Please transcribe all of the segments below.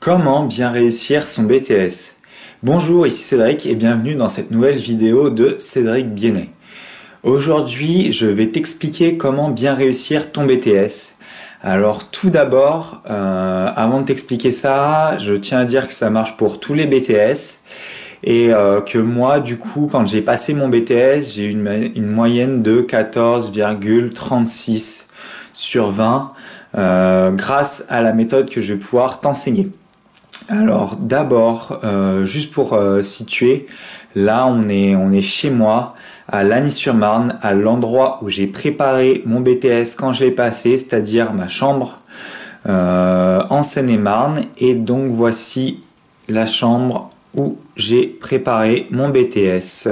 Comment bien réussir son BTS? Bonjour, ici Cédric et bienvenue dans cette nouvelle vidéo de Cédric Biennet. Aujourd'hui, je vais t'expliquer comment bien réussir ton BTS. Alors tout d'abord, avant de t'expliquer ça, je tiens à dire que ça marche pour tous les BTS et que moi, du coup, quand j'ai passé mon BTS, j'ai eu une moyenne de 14,36 sur 20 grâce à la méthode que je vais pouvoir t'enseigner. Alors d'abord, juste pour situer, là on est chez moi, à Lagny-sur-Marne, à l'endroit où j'ai préparé mon BTS quand je l'ai passé, c'est-à-dire ma chambre en Seine-et-Marne. Et donc voici la chambre où j'ai préparé mon BTS.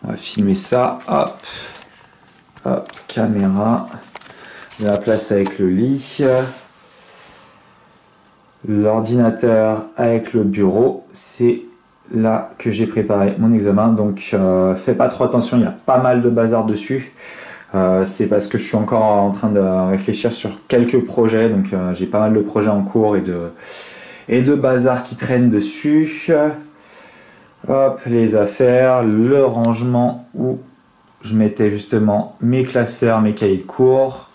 On va filmer ça, hop, hop, caméra, la place avec le lit. L'ordinateur avec le bureau, c'est là que j'ai préparé mon examen. Donc fais pas trop attention, il y a pas mal de bazar dessus. C'est parce que je suis encore en train de réfléchir sur quelques projets. Donc j'ai pas mal de projets en cours et de bazar qui traînent dessus. Hop, les affaires, le rangement où je mettais justement mes classeurs, mes cahiers de cours.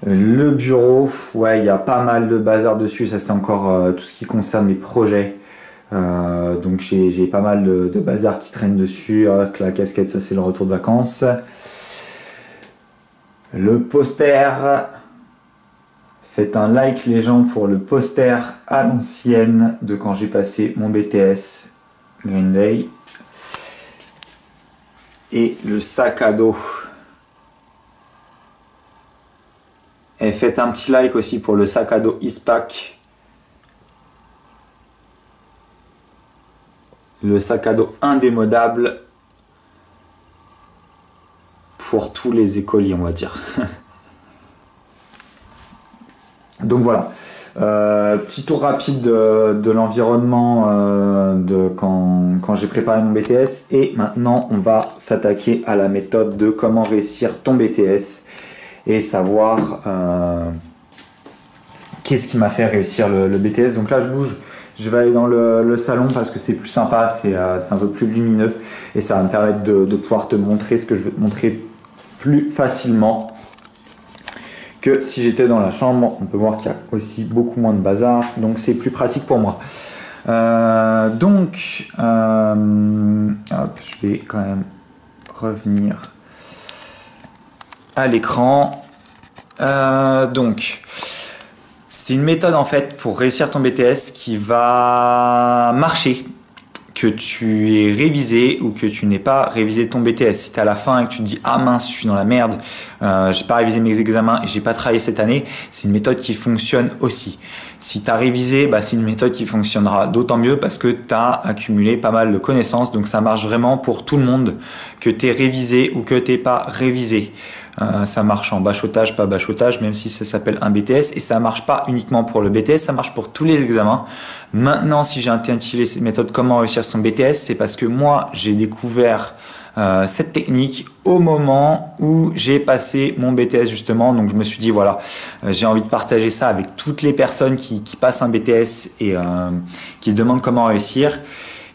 Le bureau, ouais, il y a pas mal de bazar dessus. Ça, c'est encore tout ce qui concerne mes projets. Donc j'ai pas mal de bazar qui traîne dessus. La casquette, ça c'est le retour de vacances. Le poster. Faites un like les gens pour le poster à l'ancienne de quand j'ai passé mon BTS Green Day. Et le sac à dos. Et faites un petit like aussi pour le sac à dos Eastpak. Le sac à dos indémodable pour tous les écoliers, on va dire. Donc voilà, petit tour rapide de l'environnement de quand j'ai préparé mon BTS. Et maintenant, on va s'attaquer à la méthode de comment réussir ton BTS. Et savoir qu'est-ce qui m'a fait réussir le BTS. Donc là je bouge, je vais aller dans le salon parce que c'est plus sympa, c'est un peu plus lumineux et ça va me permettre de pouvoir te montrer ce que je veux te montrer plus facilement que si j'étais dans la chambre. On peut voir qu'il y a aussi beaucoup moins de bazar, donc c'est plus pratique pour moi. Hop, je vais quand même revenir à l'écran. Donc c'est une méthode en fait pour réussir ton BTS qui va marcher que tu aies révisé ou que tu n'aies pas révisé ton BTS. Si tu es à la fin et que tu te dis ah mince, je suis dans la merde, j'ai pas révisé mes examens et j'ai pas travaillé cette année, c'est une méthode qui fonctionne aussi. Si tu as révisé, c'est une méthode qui fonctionnera d'autant mieux parce que tu as accumulé pas mal de connaissances. Donc ça marche vraiment pour tout le monde, que tu aies révisé ou que tu n'aies pas révisé. Ça marche en bachotage, pas bachotage, même si ça s'appelle un BTS. Et ça marche pas uniquement pour le BTS, ça marche pour tous les examens. Maintenant, si j'ai intitulé cette méthode comment réussir son BTS, c'est parce que moi, j'ai découvert cette technique au moment où j'ai passé mon BTS justement. Donc je me suis dit voilà, j'ai envie de partager ça avec toutes les personnes qui passent un BTS et qui se demandent comment réussir.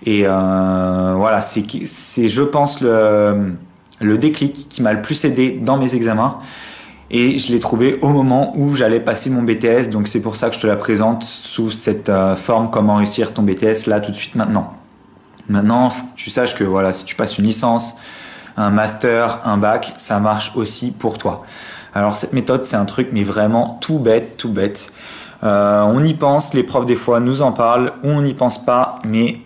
Et voilà, c'est je pense le déclic qui m'a le plus aidé dans mes examens. Et je l'ai trouvé au moment où j'allais passer mon BTS. Donc c'est pour ça que je te la présente sous cette forme comment réussir ton BTS là tout de suite maintenant. Maintenant, faut que tu saches que voilà, si tu passes une licence, un master, un bac, ça marche aussi pour toi. Alors cette méthode, c'est un truc mais vraiment tout bête, tout bête. On y pense, les profs des fois nous en parlent, ou on n'y pense pas, mais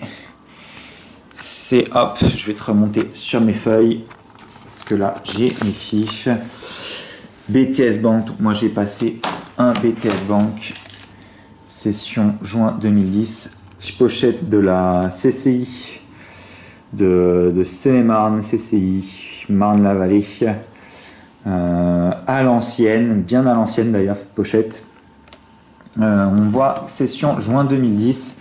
c'est hop, je vais te remonter sur mes feuilles. Parce que là, j'ai mes fiches. BTS Bank, donc moi j'ai passé un BTS Bank, session juin 2010. Pochette de la CCI, de Seine-et-Marne, CCI, Marne-la-Vallée. À l'ancienne, bien à l'ancienne d'ailleurs cette pochette. On voit session juin 2010.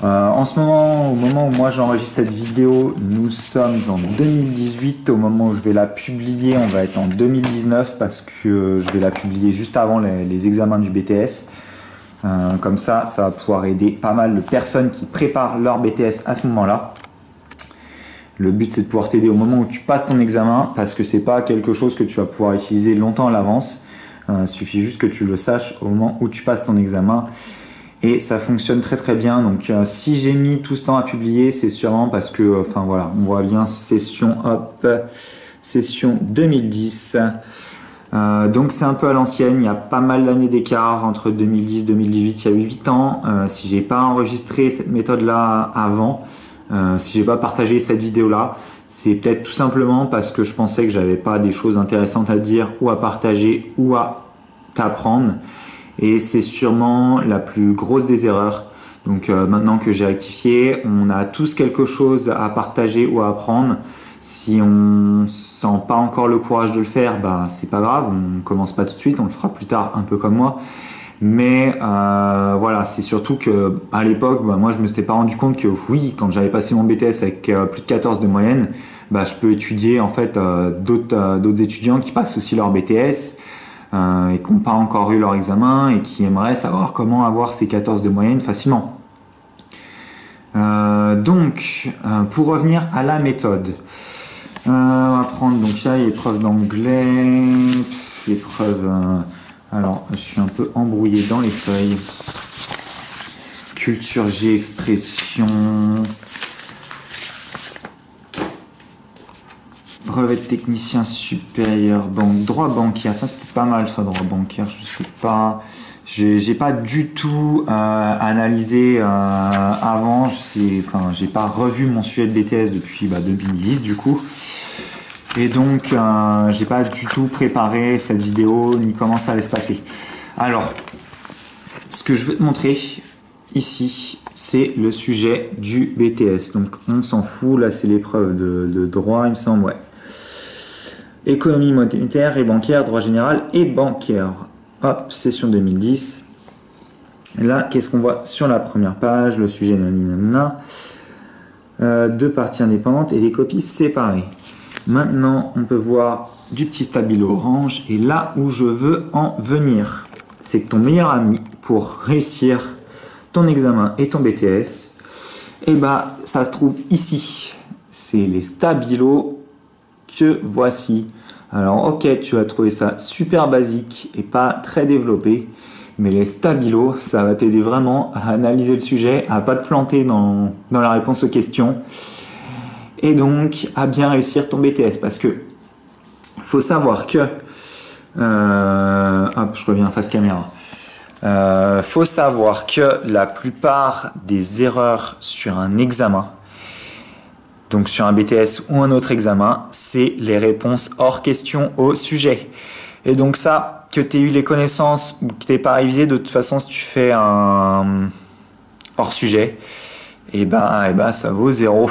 En ce moment, au moment où moi j'enregistre cette vidéo, nous sommes en 2018. Au moment où je vais la publier, on va être en 2019 parce que je vais la publier juste avant les examens du BTS. Comme ça va pouvoir aider pas mal de personnes qui préparent leur BTS à ce moment-là. Le but, c'est de pouvoir t'aider au moment où tu passes ton examen, parce que c'est pas quelque chose que tu vas pouvoir utiliser longtemps à l'avance. Il suffit juste que tu le saches au moment où tu passes ton examen. Et ça fonctionne très très bien. Donc si j'ai mis tout ce temps à publier, c'est sûrement parce que, enfin voilà, on voit bien session 2010. Donc c'est un peu à l'ancienne, il y a pas mal d'années d'écart entre 2010 et 2018, il y a eu 8 ans. Si j'ai pas enregistré cette méthode-là avant, si j'ai pas partagé cette vidéo-là, c'est peut-être tout simplement parce que je pensais que j'avais pas des choses intéressantes à dire ou à partager ou à t'apprendre. Et c'est sûrement la plus grosse des erreurs. Donc maintenant que j'ai rectifié, on a tous quelque chose à partager ou à apprendre. Si on sent pas encore le courage de le faire, bah c'est pas grave, on commence pas tout de suite, on le fera plus tard, un peu comme moi. Mais voilà, c'est surtout que à l'époque, bah, moi je me suis pas rendu compte que oui, quand j'avais passé mon BTS avec plus de 14 de moyenne, bah je peux étudier en fait d'autres étudiants qui passent aussi leur BTS et qui n'ont pas encore eu leur examen et qui aimeraient savoir comment avoir ces 14 de moyenne facilement. Donc, pour revenir à la méthode, on va prendre donc là l'épreuve d'anglais, l'épreuve. Alors, je suis un peu embrouillé dans les feuilles. Culture G, expression. Brevet de technicien supérieur, droit bancaire. Ça, c'était pas mal, ça, droit bancaire. Je sais pas. J'ai pas du tout analysé avant. J'ai pas revu mon sujet de BTS depuis 2010 du coup. Et donc, j'ai pas du tout préparé cette vidéo ni comment ça allait se passer. Alors, ce que je veux te montrer ici, c'est le sujet du BTS. Donc, on s'en fout. Là, c'est l'épreuve de droit, il me semble, ouais. Économie monétaire et bancaire, droit général et bancaire. Hop, session 2010. Là, qu'est-ce qu'on voit sur la première page? Le sujet nanana. Deux parties indépendantes et des copies séparées. Maintenant, on peut voir du petit stabilo orange. Et là où je veux en venir, c'est que ton meilleur ami, pour réussir ton examen et ton BTS, et bah, ça se trouve ici. C'est les stabilos que voici. Alors, ok, tu vas trouver ça super basique et pas très développé. Mais les stabilos, ça va t'aider vraiment à analyser le sujet, à pas te planter dans la réponse aux questions. Et donc, à bien réussir ton BTS. Parce que, faut savoir que... hop, je reviens face caméra. Faut savoir que la plupart des erreurs sur un examen, donc sur un BTS ou un autre examen, c'est les réponses hors question au sujet. Et donc ça, que tu aies eu les connaissances ou que tu n'aies pas révisé, de toute façon, si tu fais un hors sujet, et ben ça vaut 0.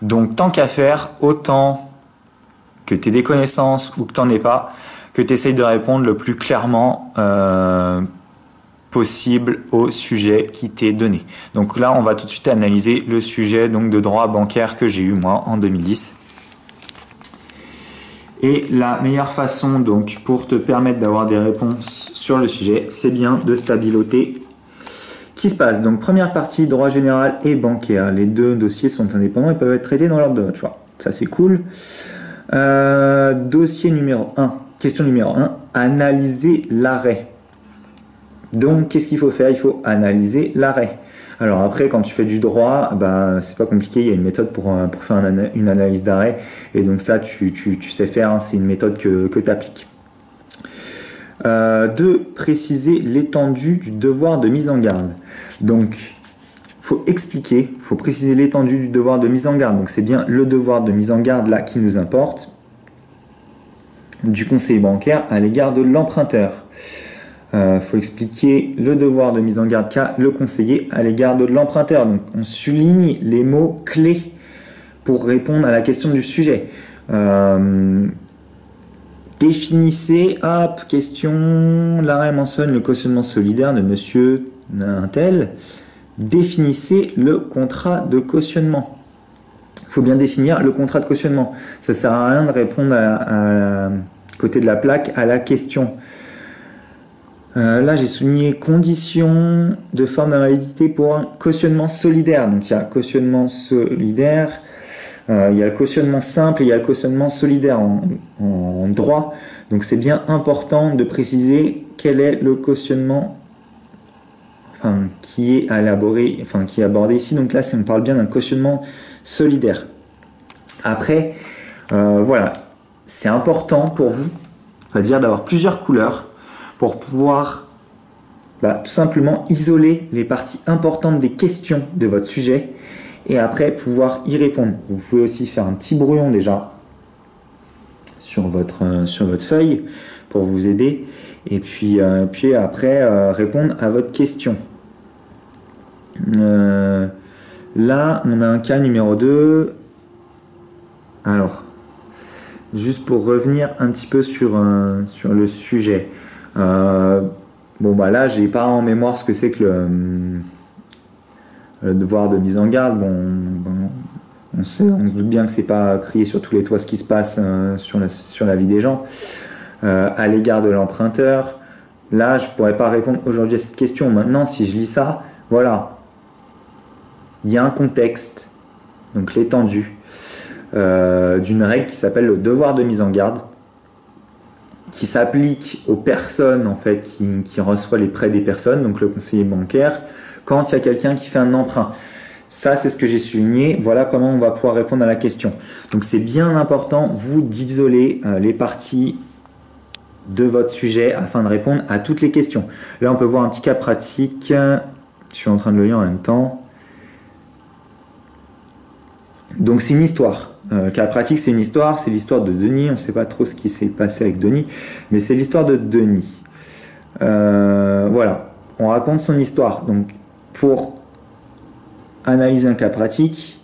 Donc tant qu'à faire, autant que tu aies des connaissances ou que tu n'en aies pas, que tu essayes de répondre le plus clairement possible au sujet qui t'est donné. Donc là, on va tout de suite analyser le sujet donc de droit bancaire que j'ai eu moi en 2010. Et la meilleure façon donc pour te permettre d'avoir des réponses sur le sujet, c'est bien de stabiloter qui se passe. Donc première partie, droit général et bancaire. Les deux dossiers sont indépendants et peuvent être traités dans l'ordre de votre choix. Ça c'est cool. Dossier numéro 1. Question numéro 1. Analyser l'arrêt. Donc, qu'est-ce qu'il faut faire? Il faut analyser l'arrêt. Alors après, quand tu fais du droit, c'est pas compliqué. Il y a une méthode pour faire une analyse d'arrêt. Et donc ça, tu sais faire. Hein, c'est une méthode que tu appliques. 2. Préciser l'étendue du devoir de mise en garde. Donc, faut expliquer, faut préciser l'étendue du devoir de mise en garde. Donc, c'est bien le devoir de mise en garde là qui nous importe du conseiller bancaire à l'égard de l'emprunteur. Faut expliquer le devoir de mise en garde qu'a le conseiller à l'égard de l'emprunteur. Donc, on souligne les mots clés pour répondre à la question du sujet. Définissez, question, l'arrêt mentionne le cautionnement solidaire de monsieur un tel. définissez le contrat de cautionnement. Il faut bien définir le contrat de cautionnement. Ça sert à rien de répondre à côté de la plaque à la question. Là, j'ai souligné conditions de forme d'invalidité pour un cautionnement solidaire. Donc, il y a cautionnement solidaire, il y a le cautionnement simple et il y a le cautionnement solidaire en droit. Donc, c'est bien important de préciser quel est le cautionnement qui est élaboré, qui est abordé ici. Donc là, on parle bien d'un cautionnement solidaire. Après, voilà, c'est important pour vous, c'est-à-dire d'avoir plusieurs couleurs pour pouvoir tout simplement isoler les parties importantes des questions de votre sujet et après pouvoir y répondre. Vous pouvez aussi faire un petit brouillon déjà sur votre feuille pour vous aider et puis après répondre à votre question. Là, on a un cas numéro 2. Alors, juste pour revenir un petit peu sur le sujet. Là, j'ai pas en mémoire ce que c'est que le devoir de mise en garde. On se doute bien que c'est pas crier sur tous les toits ce qui se passe sur la vie des gens à l'égard de l'emprunteur. Là, je pourrais pas répondre aujourd'hui à cette question. Maintenant, si je lis ça, voilà, il y a un contexte, donc l'étendue d'une règle qui s'appelle le devoir de mise en garde, qui s'applique aux personnes en fait qui reçoivent les prêts des personnes, donc le conseiller bancaire, quand il y a quelqu'un qui fait un emprunt. Ça, c'est ce que j'ai souligné. Voilà comment on va pouvoir répondre à la question. Donc, c'est bien important, vous, d'isoler les parties de votre sujet afin de répondre à toutes les questions. Là, on peut voir un petit cas pratique. Je suis en train de le lire en même temps. Donc, c'est une histoire. Le cas pratique, c'est une histoire. C'est l'histoire de Denis. On ne sait pas trop ce qui s'est passé avec Denis, mais c'est l'histoire de Denis. Voilà. On raconte son histoire. Donc, pour analyser un cas pratique,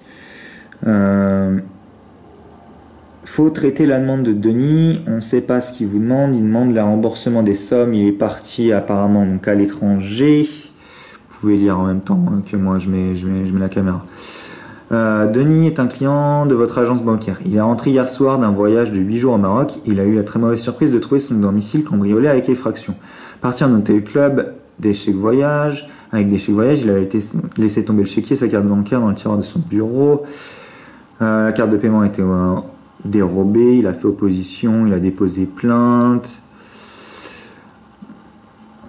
faut traiter la demande de Denis. On ne sait pas ce qu'il vous demande. Il demande le remboursement des sommes. Il est parti apparemment donc à l'étranger. Vous pouvez lire en même temps que moi. Je mets la caméra. Denis est un client de votre agence bancaire. Il est rentré hier soir d'un voyage de 8 jours au Maroc. Il a eu la très mauvaise surprise de trouver son domicile cambriolé avec effraction. Parti en hôtel club des chèques voyage. Avec des chèques voyage, il avait laissé tomber le chéquier, sa carte bancaire dans le tiroir de son bureau. La carte de paiement a été dérobée. Il a fait opposition. Il a déposé plainte.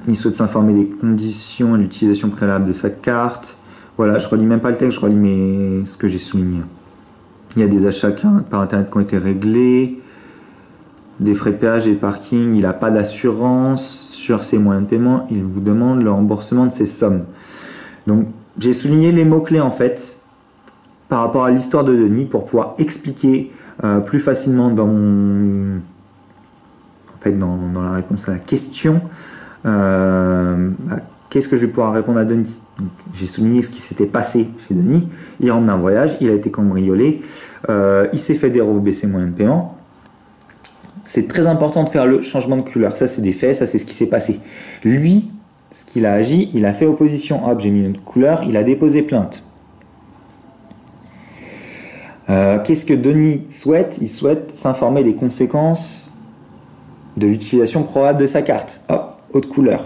Il souhaite s'informer des conditions et de l'utilisation préalable de sa carte. Voilà, je relis même pas le texte, je relis ce que j'ai souligné. Il y a des achats par internet qui ont été réglés, des frais de péage et de parking, il n'a pas d'assurance sur ses moyens de paiement, il vous demande le remboursement de ses sommes. Donc, j'ai souligné les mots-clés en fait, par rapport à l'histoire de Denis, pour pouvoir expliquer plus facilement dans la réponse à la question, qu'est-ce que je vais pouvoir répondre à Denis. J'ai souligné ce qui s'était passé chez Denis. Il rentre d'un voyage, il a été cambriolé, il s'est fait dérober ses moyens de paiement. C'est très important de faire le changement de couleur. Ça, c'est des faits, ça, c'est ce qui s'est passé. Lui, ce qu'il a agi, il a fait opposition. Hop, j'ai mis une couleur, il a déposé plainte. Qu'est-ce que Denis souhaite? Il souhaite s'informer des conséquences de l'utilisation probable de sa carte. Hop, haute couleur.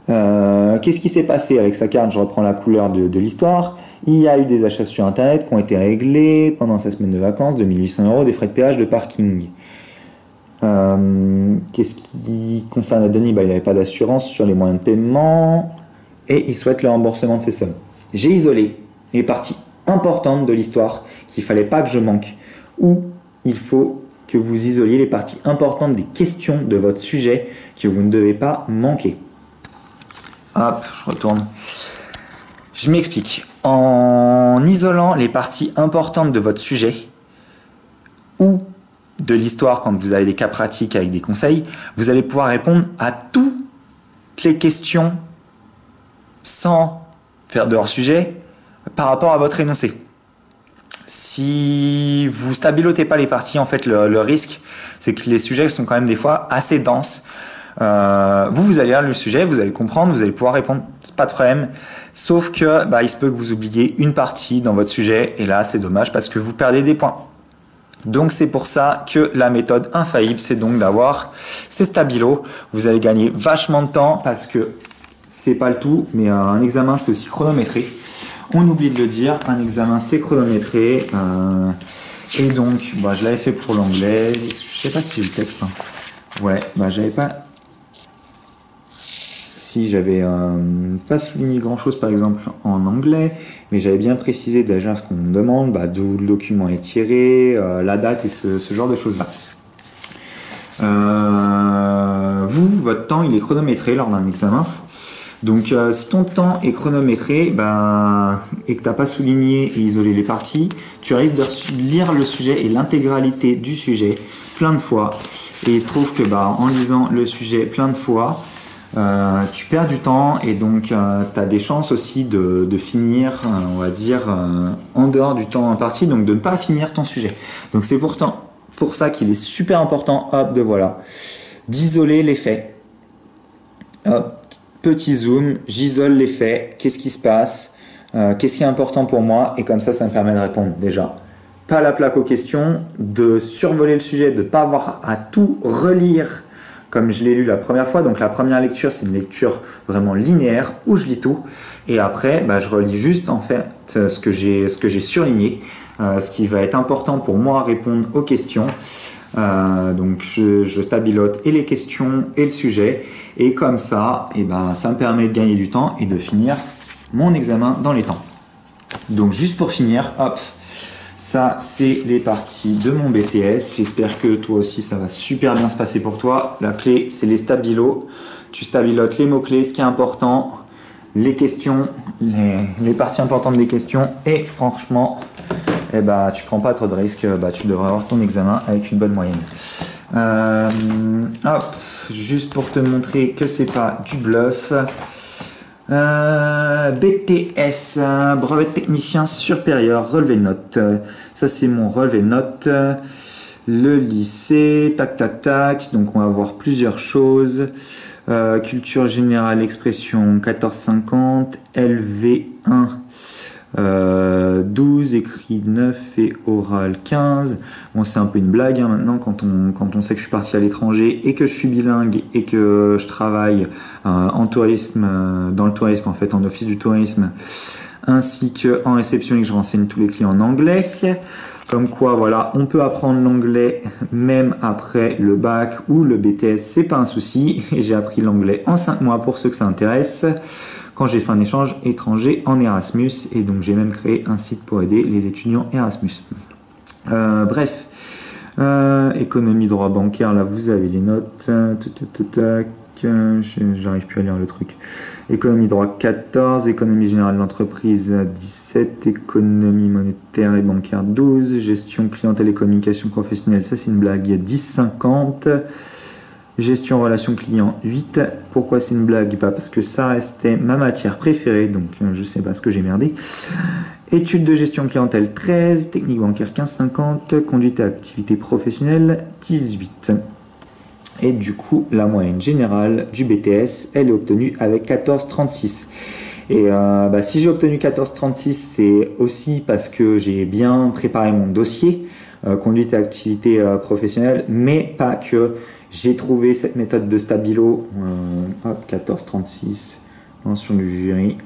Qu'est-ce qui s'est passé avec sa carte? Je reprends la couleur de l'histoire. Il y a eu des achats sur internet qui ont été réglés pendant sa semaine de vacances, 2800 €, des frais de péage, de parking. Qu'est-ce qui concerne Denis? Il n'avait pas d'assurance sur les moyens de paiement et il souhaite le remboursement de ses sommes. J'ai isolé les parties importantes de l'histoire qu'il ne fallait pas que je manque, ou il faut que vous isoliez les parties importantes des questions de votre sujet que vous ne devez pas manquer. Hop, je retourne. Je m'explique. En isolant les parties importantes de votre sujet ou de l'histoire quand vous avez des cas pratiques avec des conseils, vous allez pouvoir répondre à toutes les questions sans faire de hors-sujet par rapport à votre énoncé. Si vous stabilotez pas les parties, en fait, le risque, c'est que les sujets sont quand même des fois assez denses. Vous allez lire le sujet, vous allez comprendre, vous allez pouvoir répondre, c'est pas de problème. Sauf que il se peut que vous oubliez une partie dans votre sujet et là c'est dommage parce que vous perdez des points. Donc c'est pour ça que la méthode infaillible, c'est donc d'avoir ces stabilos. Vous allez gagner vachement de temps parce que c'est pas le tout, mais un examen c'est aussi chronométré. On oublie de le dire, un examen c'est chronométré. Et donc, je l'avais fait pour l'anglais. Je sais pas si j'ai le texte. Hein. Ouais, j'avais pas. Si j'avais pas souligné grand chose par exemple en anglais, mais j'avais bien précisé déjà ce qu'on me demande, d'où le document est tiré, la date et ce genre de choses là. Votre temps il est chronométré lors d'un examen. Donc si ton temps est chronométré et que t'as pas souligné et isolé les parties, tu risques de lire le sujet et l'intégralité du sujet plein de fois. Et il se trouve que en lisant le sujet plein de fois, tu perds du temps et donc tu as des chances aussi de finir, on va dire, en dehors du temps imparti, donc de ne pas finir ton sujet. Donc c'est pourtant pour ça qu'il est super important d'isoler les faits. Hop, petit zoom, j'isole les faits, qu'est-ce qui se passe, qu'est-ce qui est important pour moi, et comme ça me permet de répondre déjà. Pas la plaque aux questions, de survoler le sujet, de ne pas avoir à tout relire comme je l'ai lu la première fois. Donc la première lecture, c'est une lecture vraiment linéaire où je lis tout et après je relis juste en fait ce que j'ai surligné, ce qui va être important pour moi à répondre aux questions. Donc je stabilote et les questions et le sujet et comme ça ça me permet de gagner du temps et de finir mon examen dans les temps. Donc juste pour finir, hop, ça c'est les parties de mon BTS. J'espère que toi aussi ça va super bien se passer pour toi. La clé c'est les stabilos. Tu stabilotes les mots-clés, ce qui est important, les questions, les parties importantes des questions et franchement tu prends pas trop de risques, tu devrais avoir ton examen avec une bonne moyenne. Hop, juste pour te montrer que c'est pas du bluff. BTS, brevet de technicien supérieur, relevé de notes. Ça c'est mon relevé de notes. Le lycée, tac tac tac. Donc on va voir plusieurs choses. Culture générale, expression 1450, LV1. 12, écrit 9 et oral 15. Bon, c'est un peu une blague maintenant quand on sait que je suis parti à l'étranger et que je suis bilingue et que je travaille en tourisme, dans le tourisme en fait, en office du tourisme, ainsi que en réception et que je renseigne tous les clients en anglais. Comme quoi, on peut apprendre l'anglais même après le bac ou le BTS, c'est pas un souci. Et j'ai appris l'anglais en 5 mois pour ceux que ça intéresse, quand j'ai fait un échange étranger en Erasmus. Et donc, j'ai même créé un site pour aider les étudiants Erasmus. Économie, droit bancaire, là, vous avez les notes. J'arrive plus à lire le truc. Économie droit 14, économie générale de l'entreprise 17, économie monétaire et bancaire 12, gestion clientèle et communication professionnelle, ça c'est une blague, 10,50. Gestion relation client 8. Pourquoi c'est une blague? Parce que ça restait ma matière préférée, donc je sais pas ce que j'ai merdé. Études de gestion clientèle 13, technique bancaire 15,50, conduite et activité professionnelle 18. Et du coup, la moyenne générale du BTS, elle est obtenue avec 14,36. Et si j'ai obtenu 14,36, c'est aussi parce que j'ai bien préparé mon dossier, conduite et activité professionnelle, mais pas que j'ai trouvé cette méthode de stabilo. 14,36, mention du jury.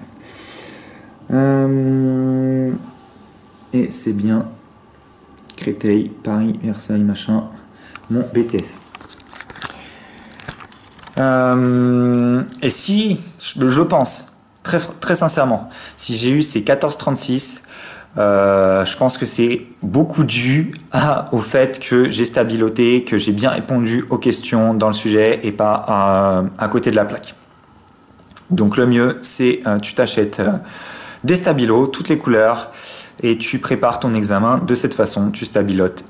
Et c'est bien Créteil, Paris, Versailles, machin, mon BTS. Et si, je pense, très sincèrement, si j'ai eu ces 14,36, je pense que c'est beaucoup dû au fait que j'ai stabiloté, que j'ai bien répondu aux questions dans le sujet et pas à côté de la plaque. Donc le mieux, c'est tu t'achètes des stabilos, toutes les couleurs, et tu prépares ton examen de cette façon, tu stabilotes.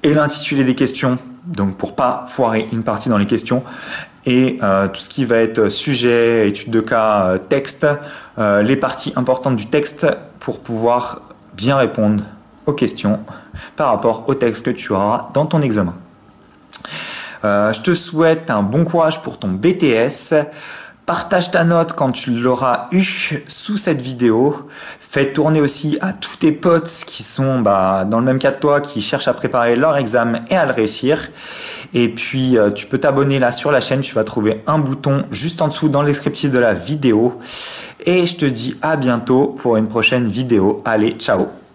Et l'intitulé des questions, donc pour pas foirer une partie dans les questions, et tout ce qui va être sujet, étude de cas, texte, les parties importantes du texte pour pouvoir bien répondre aux questions par rapport au texte que tu auras dans ton examen. Je te souhaite un bon courage pour ton BTS. Partage ta note quand tu l'auras eu sous cette vidéo. Fais tourner aussi à tous tes potes qui sont dans le même cas que toi, qui cherchent à préparer leur examen et à le réussir. Et puis, tu peux t'abonner là sur la chaîne. Tu vas trouver un bouton juste en dessous dans le descriptif de la vidéo. Et je te dis à bientôt pour une prochaine vidéo. Allez, ciao!